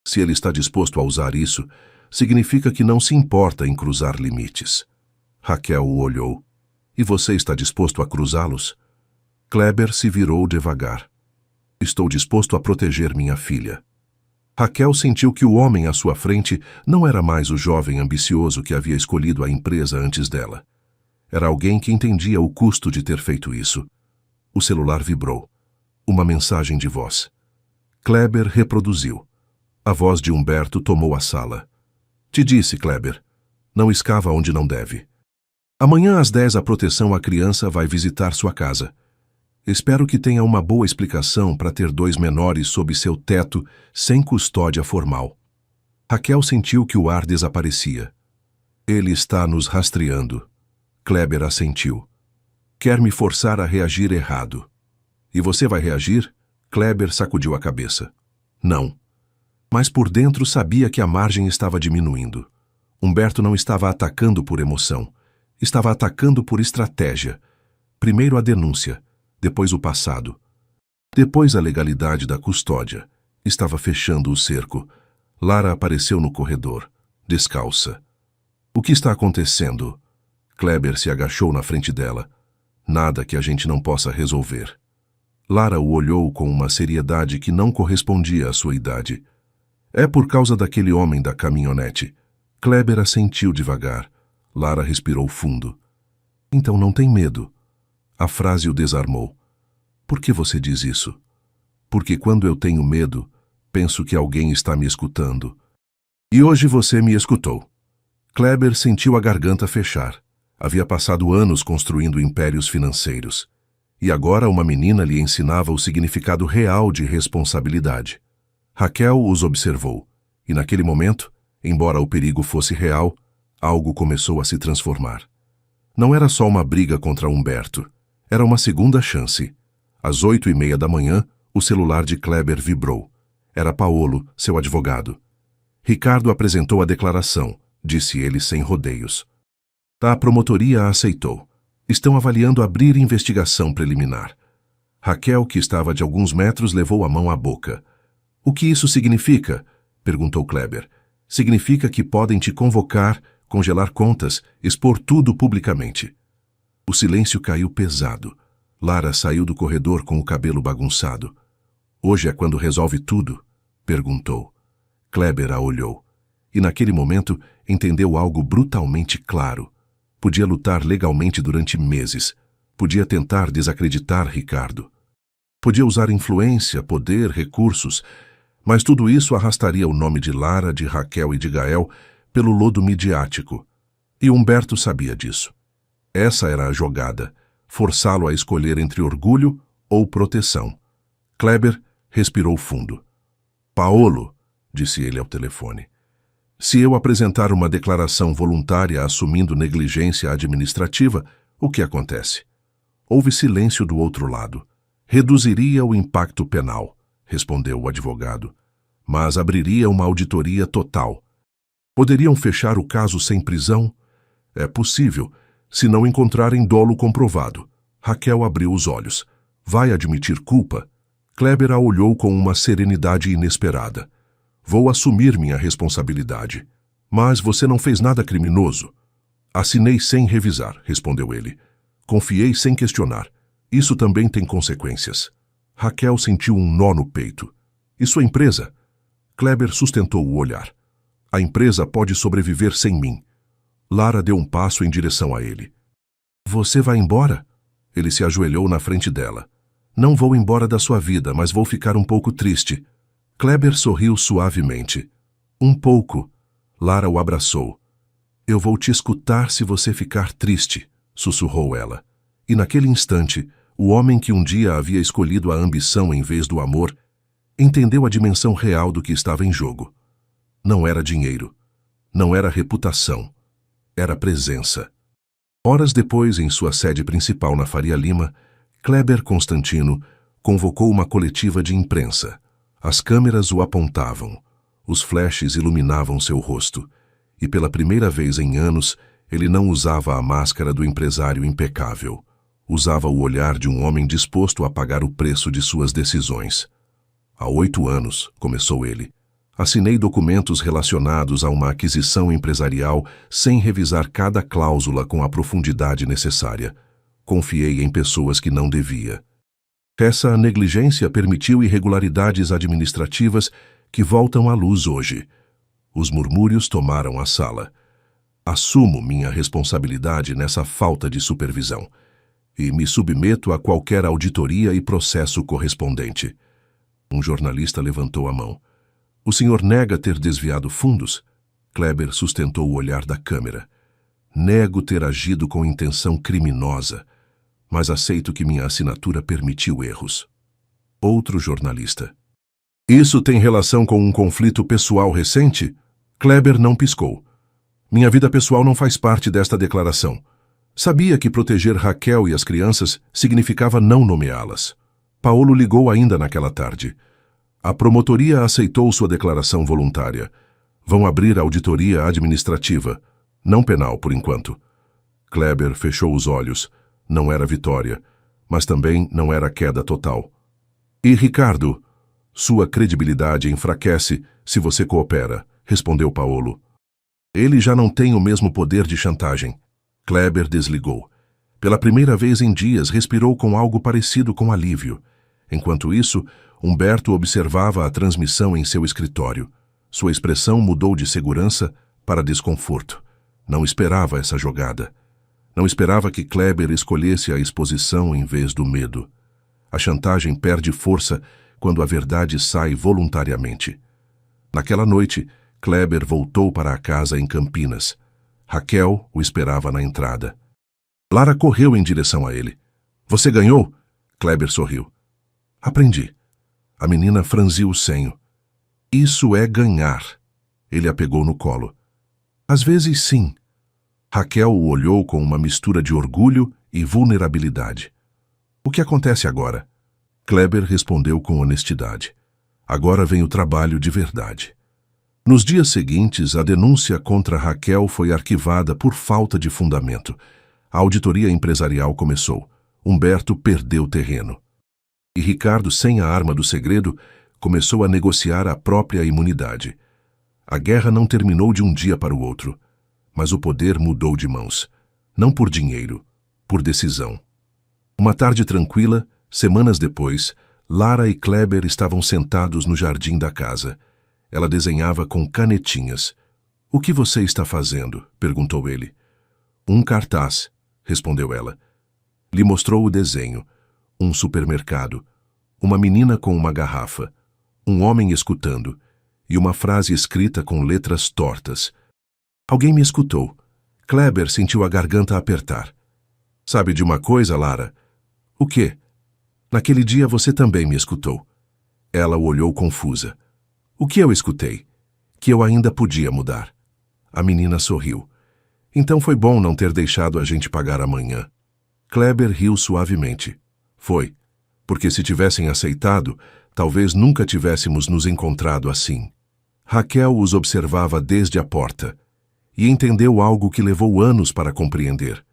Se ele está disposto a usar isso, significa que não se importa em cruzar limites. Raquel o olhou. E você está disposto a cruzá-los? Kleber se virou devagar. Estou disposto a proteger minha filha. Raquel sentiu que o homem à sua frente não era mais o jovem ambicioso que havia escolhido a empresa antes dela. Era alguém que entendia o custo de ter feito isso. O celular vibrou. Uma mensagem de voz. Kleber reproduziu. A voz de Humberto tomou a sala. Te disse, Kleber. Não escava onde não deve. Amanhã às 10 a proteção à criança vai visitar sua casa. Espero que tenha uma boa explicação para ter 2 menores sob seu teto sem custódia formal. Raquel sentiu que o ar desaparecia. Ele está nos rastreando. Kleber assentiu. Quer me forçar a reagir errado. E você vai reagir? Kleber sacudiu a cabeça. Não. Mas por dentro sabia que a margem estava diminuindo. Humberto não estava atacando por emoção. Estava atacando por estratégia. Primeiro a denúncia, depois o passado. Depois a legalidade da custódia. Estava fechando o cerco. Lara apareceu no corredor, descalça. O que está acontecendo? Kleber se agachou na frente dela. Nada que a gente não possa resolver. Lara o olhou com uma seriedade que não correspondia à sua idade. É por causa daquele homem da caminhonete. Kleber assentiu devagar. Lara respirou fundo. Então não tem medo. A frase o desarmou. Por que você diz isso? Porque quando eu tenho medo, penso que alguém está me escutando. E hoje você me escutou. Kleber sentiu a garganta fechar. Havia passado anos construindo impérios financeiros. E agora uma menina lhe ensinava o significado real de responsabilidade. Raquel os observou. E naquele momento, embora o perigo fosse real, algo começou a se transformar. Não era só uma briga contra Humberto. Era uma segunda chance. Às 8h30 da manhã, o celular de Kleber vibrou. Era Paolo, seu advogado. Ricardo apresentou a declaração, disse ele sem rodeios. A promotoria a aceitou. Estão avaliando abrir investigação preliminar. Raquel, que estava de alguns metros, levou a mão à boca. O que isso significa? Perguntou Kleber. Significa que podem te convocar, congelar contas, expor tudo publicamente. O silêncio caiu pesado. Lara saiu do corredor com o cabelo bagunçado. Hoje é quando resolve tudo? Perguntou. Kleber a olhou. E naquele momento entendeu algo brutalmente claro. Podia lutar legalmente durante meses. Podia tentar desacreditar Ricardo. Podia usar influência, poder, recursos. Mas tudo isso arrastaria o nome de Lara, de Raquel e de Gael pelo lodo midiático. E Humberto sabia disso. Essa era a jogada. Forçá-lo a escolher entre orgulho ou proteção. Kleber respirou fundo. Paolo, disse ele ao telefone. Se eu apresentar uma declaração voluntária assumindo negligência administrativa, o que acontece? Houve silêncio do outro lado. Reduziria o impacto penal, respondeu o advogado, mas abriria uma auditoria total. Poderiam fechar o caso sem prisão? É possível, se não encontrarem dolo comprovado. Raquel abriu os olhos. Vai admitir culpa? Kleber a olhou com uma serenidade inesperada. Vou assumir minha responsabilidade. Mas você não fez nada criminoso. Assinei sem revisar, respondeu ele. Confiei sem questionar. Isso também tem consequências. Raquel sentiu um nó no peito. E sua empresa? Kleber sustentou o olhar. A empresa pode sobreviver sem mim. Lara deu um passo em direção a ele. Você vai embora? Ele se ajoelhou na frente dela. Não vou embora da sua vida, mas vou ficar um pouco triste. Kleber sorriu suavemente. Um pouco. Lara o abraçou. Eu vou te escutar se você ficar triste, sussurrou ela. E naquele instante, o homem que um dia havia escolhido a ambição em vez do amor, entendeu a dimensão real do que estava em jogo. Não era dinheiro. Não era reputação. Era presença. Horas depois, em sua sede principal na Faria Lima, Kleber Constantino convocou uma coletiva de imprensa. As câmeras o apontavam. Os flashes iluminavam seu rosto. E pela primeira vez em anos, ele não usava a máscara do empresário impecável. Usava o olhar de um homem disposto a pagar o preço de suas decisões. Há 8 anos, começou ele, assinei documentos relacionados a uma aquisição empresarial sem revisar cada cláusula com a profundidade necessária. Confiei em pessoas que não devia. Essa negligência permitiu irregularidades administrativas que voltam à luz hoje. Os murmúrios tomaram a sala. Assumo minha responsabilidade nessa falta de supervisão e me submeto a qualquer auditoria e processo correspondente. Um jornalista levantou a mão. O senhor nega ter desviado fundos? Kleber sustentou o olhar da câmera. Nego ter agido com intenção criminosa, mas aceito que minha assinatura permitiu erros. Outro jornalista. Isso tem relação com um conflito pessoal recente? Kleber não piscou. Minha vida pessoal não faz parte desta declaração. Sabia que proteger Raquel e as crianças significava não nomeá-las. Paolo ligou ainda naquela tarde. A promotoria aceitou sua declaração voluntária. Vão abrir a auditoria administrativa, não penal por enquanto. Kleber fechou os olhos. Não era vitória, mas também não era queda total. E Ricardo? Sua credibilidade enfraquece se você coopera, respondeu Paolo. Ele já não tem o mesmo poder de chantagem. Kleber desligou. Pela primeira vez em dias respirou com algo parecido com alívio. Enquanto isso, Humberto observava a transmissão em seu escritório. Sua expressão mudou de segurança para desconforto. Não esperava essa jogada. Não esperava que Kleber escolhesse a exposição em vez do medo. A chantagem perde força quando a verdade sai voluntariamente. Naquela noite, Kleber voltou para a casa em Campinas. Raquel o esperava na entrada. Lara correu em direção a ele. Você ganhou? Kleber sorriu. Aprendi. A menina franziu o senho. Isso é ganhar. Ele a pegou no colo. Às vezes, sim. Raquel o olhou com uma mistura de orgulho e vulnerabilidade. O que acontece agora? Kleber respondeu com honestidade. Agora vem o trabalho de verdade. Nos dias seguintes, a denúncia contra Raquel foi arquivada por falta de fundamento. A auditoria empresarial começou. Humberto perdeu terreno. E Ricardo, sem a arma do segredo, começou a negociar a própria imunidade. A guerra não terminou de um dia para o outro, mas o poder mudou de mãos. Não por dinheiro, por decisão. Uma tarde tranquila, semanas depois, Lara e Kleber estavam sentados no jardim da casa. Ela desenhava com canetinhas. O que você está fazendo? Perguntou ele. Um cartaz, respondeu ela. Lhe mostrou o desenho. Um supermercado. Uma menina com uma garrafa. Um homem escutando. E uma frase escrita com letras tortas. Alguém me escutou. Kleber sentiu a garganta apertar. Sabe de uma coisa, Lara? O quê? Naquele dia você também me escutou. Ela o olhou confusa. O que eu escutei? Que eu ainda podia mudar. A menina sorriu. Então foi bom não ter deixado a gente pagar amanhã. Kleber riu suavemente. Foi, porque se tivessem aceitado, talvez nunca tivéssemos nos encontrado assim. Raquel os observava desde a porta e entendeu algo que levou anos para compreender.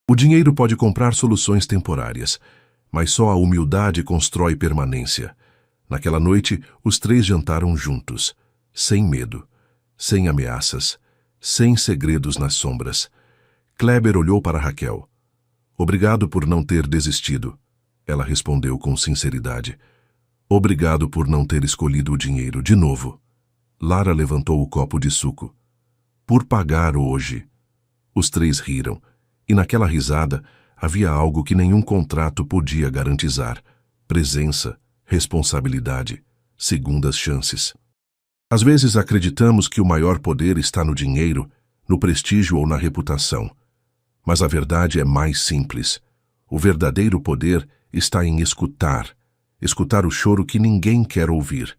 O dinheiro pode comprar soluções temporárias, mas só a humildade constrói permanência. Naquela noite, os três jantaram juntos, sem medo, sem ameaças, sem segredos nas sombras. Kleber olhou para Raquel. Obrigado por não ter desistido. Ela respondeu com sinceridade. Obrigado por não ter escolhido o dinheiro de novo. Lara levantou o copo de suco. Por pagar hoje. Os três riram, e naquela risada havia algo que nenhum contrato podia garantizar: presença, responsabilidade, segundas chances. Às vezes acreditamos que o maior poder está no dinheiro, no prestígio ou na reputação. Mas a verdade é mais simples. O verdadeiro poder está em escutar. Escutar o choro que ninguém quer ouvir.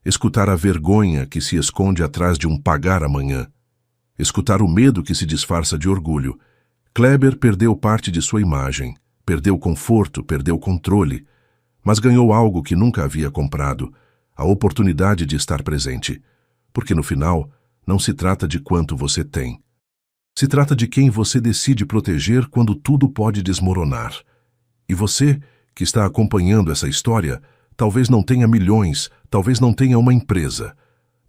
Escutar a vergonha que se esconde atrás de um pagar amanhã. Escutar o medo que se disfarça de orgulho. Kleber perdeu parte de sua imagem, perdeu conforto, perdeu controle, mas ganhou algo que nunca havia comprado, a oportunidade de estar presente. Porque no final, não se trata de quanto você tem. Se trata de quem você decide proteger quando tudo pode desmoronar. E você, que está acompanhando essa história, talvez não tenha milhões, talvez não tenha uma empresa.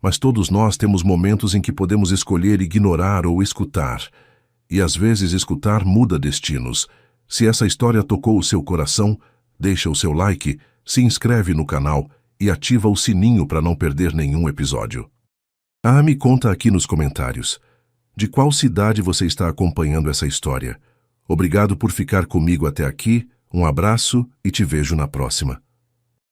Mas todos nós temos momentos em que podemos escolher ignorar ou escutar. E às vezes escutar muda destinos. Se essa história tocou o seu coração, deixa o seu like, se inscreve no canal e ativa o sininho para não perder nenhum episódio. Me conta aqui nos comentários. De qual cidade você está acompanhando essa história? Obrigado por ficar comigo até aqui, um abraço e te vejo na próxima.